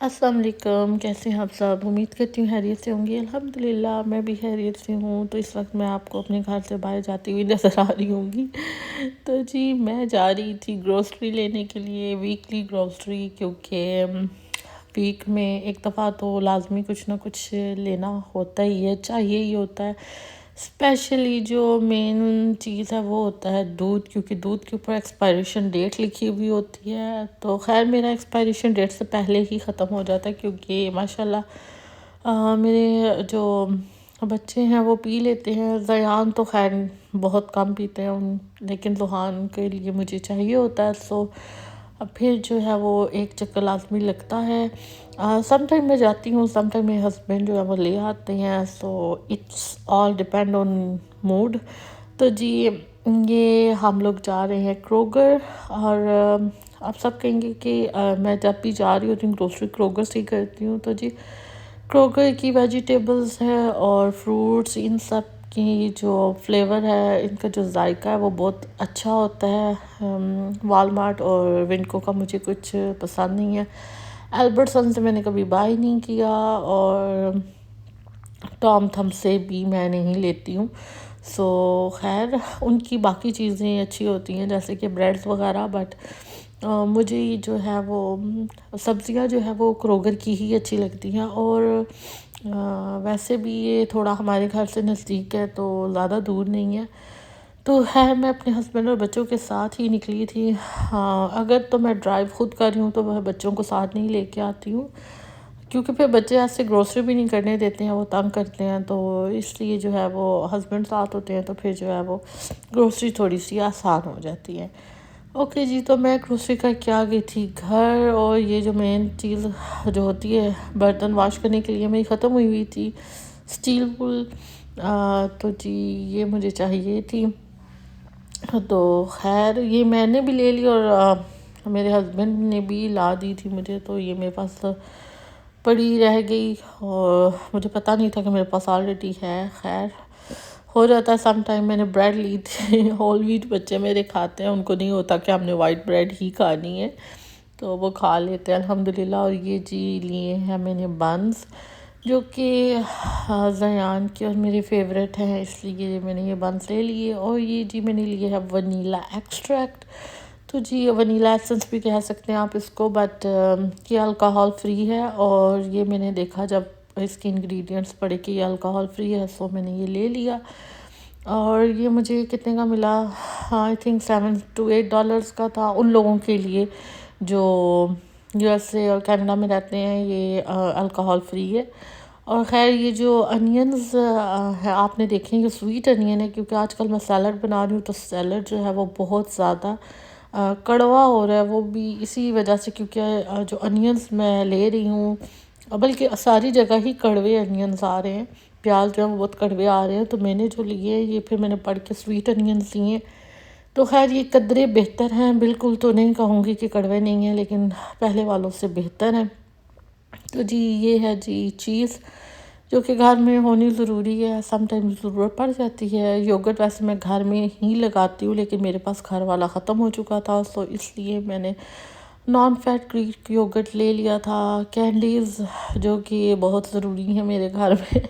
अस्सलाम वालेकुम, कैसे हैं आप सब? उम्मीद करती हूँ खैरियत से होंगी। अल्हम्दुलिल्लाह मैं भी खैरियत से हूँ। तो इस वक्त मैं आपको अपने घर से बाहर जाती हुई नज़र आ रही होंगी। तो जी मैं जा रही थी ग्रोसरी लेने के लिए, वीकली ग्रोसरी, क्योंकि वीक में एक दफ़ा तो लाजमी कुछ ना कुछ लेना होता ही है, चाहिए ही होता है। स्पेशली जो मेन चीज़ है वो होता है दूध, क्योंकि दूध के ऊपर एक्सपायरेशन डेट लिखी हुई होती है। तो खैर मेरा एक्सपायरेशन डेट से पहले ही ख़त्म हो जाता है, क्योंकि माशाल्लाह मेरे जो बच्चे हैं वो पी लेते हैं। ज़यान तो खैर बहुत कम पीते हैं लेकिन ज़ुहान के लिए मुझे चाहिए होता है। सो अब फिर जो है वो एक चक्कर लाजमी लगता है। सम टाइम मैं जाती हूँ, सम टाइम मेरे हस्बैंड जो है वो ले आते हैं। So it's all depend on mood. तो जी ये हम लोग जा रहे हैं क्रोगर। और आप सब कहेंगे कि मैं जब भी जा रही होती हूँ ग्रोसरी क्रोगर से ही करती हूँ। तो जी क्रोगर की वेजिटेबल्स है और फ्रूट्स, इन सब की जो फ्लेवर है, इनका जो जायका है वो बहुत अच्छा होता है। वालमार्ट और विंको का मुझे कुछ पसंद नहीं है। एल्बर्टसन से मैंने कभी बाय नहीं किया और टॉम थम से भी मैं नहीं लेती हूँ। सो खैर उनकी बाकी चीज़ें अच्छी होती हैं जैसे कि ब्रेड्स वगैरह, बट मुझे जो है वो सब्ज़ियाँ जो है वो क्रोगर की ही अच्छी लगती हैं। और वैसे भी ये थोड़ा हमारे घर से नज़दीक है, तो ज़्यादा दूर नहीं है। तो है मैं अपने हस्बैंड और बच्चों के साथ ही निकली थी। हाँ, अगर तो मैं ड्राइव खुद कर रही हूँ तो वह बच्चों को साथ नहीं लेके आती हूँ, क्योंकि फिर बच्चे ऐसे ग्रोसरी भी नहीं करने देते हैं, वो तंग करते हैं। तो इसलिए जो है वो हस्बैंड साथ होते हैं तो फिर जो है वो ग्रोसरी थोड़ी सी आसान हो जाती है। ओके जी, तो मैं ग्रोसरी करके आ गई थी घर। और ये जो मेन चीज़ जो होती है बर्तन वॉश करने के लिए मेरी ख़त्म हुई हुई थी, स्टील वूल। तो जी ये मुझे चाहिए थी। तो खैर ये मैंने भी ले ली और मेरे हस्बैंड ने भी ला दी थी मुझे। तो ये मेरे पास पड़ी रह गई और मुझे पता नहीं था कि मेरे पास ऑलरेडी है। खैर हो जाता है सम टाइम। मैंने ब्रेड ली थी होल व्हीट बच्चे मेरे खाते हैं, उनको नहीं होता कि हमने वाइट ब्रेड ही खानी है, तो वो खा लेते हैं अल्हम्दुलिल्लाह। और ये जी लिए हैं मैंने बंस, जो कि ज़यान के और मेरे फेवरेट हैं, इसलिए मैंने ये बंस ले लिए। और ये जी मैंने लिए है वनीला एक्सट्रैक्ट। तो जी वनीला एसेंस भी कह सकते हैं आप इसको, बट ये अल्कोहल फ्री है। और ये मैंने देखा जब इसके इंग्रेडिएंट्स पढ़े कि ये अल्कोहल फ्री है, सो मैंने ये ले लिया। और ये मुझे कितने का मिला? आई थिंक $7 to $8 का था उन लोगों के लिए जो यूएसए और कनाडा में रहते हैं। ये अल्कोहल फ्री है। और ख़ैर ये जो अनियंस है आपने देखे, ये स्वीट अनियन है, क्योंकि आजकल मैं सैलड बना रही हूँ तो सैलड जो है वो बहुत ज़्यादा कड़वा हो रहा है। वो भी इसी वजह से, क्योंकि जो अनियंस मैं ले रही हूँ, बल्कि सारी जगह ही कड़वे अनियंस आ रहे हैं, प्याज जो है वो बहुत कड़वे आ रहे हैं। तो मैंने जो लिए ये फिर मैंने पढ़ के स्वीट अनियंस लिए। तो खैर ये कदरे बेहतर हैं, बिल्कुल तो नहीं कहूँगी कि कड़वे नहीं हैं, लेकिन पहले वालों से बेहतर हैं। तो जी ये है जी चीज़ जो कि घर में होनी ज़रूरी है। सम टाइम ज़रूरत पड़ जाती है। योगर्ट वैसे मैं घर में ही लगाती हूँ, लेकिन मेरे पास घर वाला ख़त्म हो चुका था, तो इसलिए मैंने नॉन फैट ग्रीक योगर्ट ले लिया था। कैंडीज़ जो कि बहुत ज़रूरी है मेरे घर में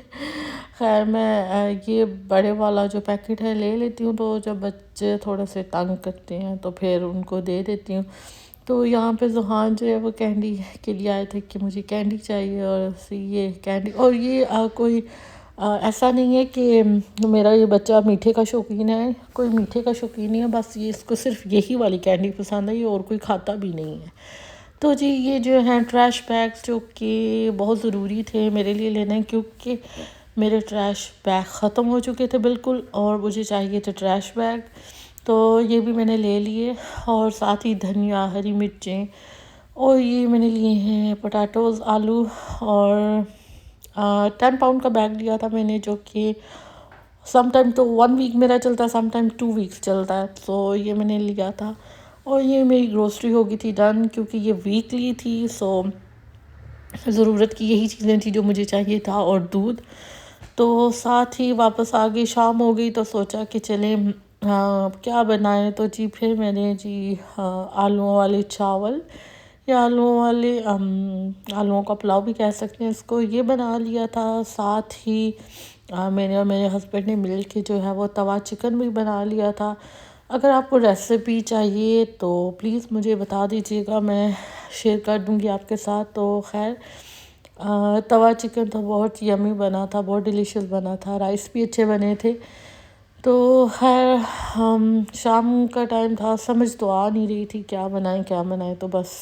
खैर मैं ये बड़े वाला जो पैकेट है ले लेती हूँ, तो जब बच्चे थोड़े से तंग करते हैं तो फिर उनको दे देती हूँ। तो यहाँ पे ज़ुहान जो है वो कैंडी के लिए आए थे कि मुझे कैंडी चाहिए, और ये कैंडी। और ये कोई ऐसा नहीं है कि मेरा ये बच्चा मीठे का शौकीन है, कोई मीठे का शौकीन नहीं है, बस ये इसको सिर्फ यही वाली कैंडी पसंद है, ये और कोई खाता भी नहीं है। तो जी ये जो हैं ट्रैश बैग्स जो कि बहुत ज़रूरी थे मेरे लिए लेने, क्योंकि मेरे ट्रैश बैग ख़त्म हो चुके थे बिल्कुल, और मुझे चाहिए थे ट्रैश बैग। तो ये भी मैंने ले लिए, और साथ ही धनिया, हरी मिर्चें, और ये मैंने लिए हैं पोटैटोज़, आलू। और 10 पाउंड का बैग लिया था मैंने, जो कि सम टाइम तो 1 वीक मेरा चलता है, सम टाइम 2 वीक्स चलता है। तो ये मैंने लिया था। और ये मेरी ग्रोसरी हो गई थी डन, क्योंकि ये वीकली थी। सो ज़रूरत की यही चीज़ें थी जो मुझे चाहिए था, और दूध। तो साथ ही वापस आ गई, शाम हो गई, तो सोचा कि चलें क्या बनाएं। तो जी फिर मैंने जी आलूओं वाले चावल या आलूओं वाले आलूओं का पुलाव भी कह सकते हैं इसको, ये बना लिया था। साथ ही मैंने और मेरे हस्बैंड ने मिल के जो है वो तवा चिकन भी बना लिया था। अगर आपको रेसिपी चाहिए तो प्लीज़ मुझे बता दीजिएगा, मैं शेयर कर दूँगी आपके साथ। तो खैर तवा चिकन तो बहुत यमी बना था, बहुत डिलीशियस बना था, राइस भी अच्छे बने थे। तो खैर हम शाम का टाइम था, समझ तो आ नहीं रही थी क्या बनाएं, तो बस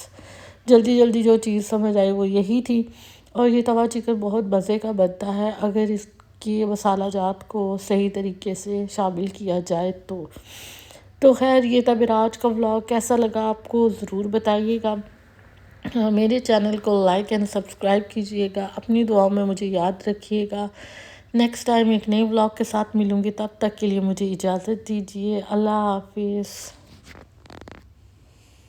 जल्दी जल्दी जो चीज़ समझ आई वो यही थी। और ये तवा चिकन बहुत मज़े का बनता है अगर इसकी मसाला जात को सही तरीके से शामिल किया जाए तो खैर ये था मेरा आज का व्लॉग। कैसा लगा आपको ज़रूर बताइएगा। मेरे चैनल को लाइक एंड सब्सक्राइब कीजिएगा। अपनी दुआओं में मुझे याद रखिएगा। नेक्स्ट टाइम एक नए व्लॉग के साथ मिलूँगी, तब तक के लिए मुझे इजाज़त दीजिए। अल्लाह हाफिज़।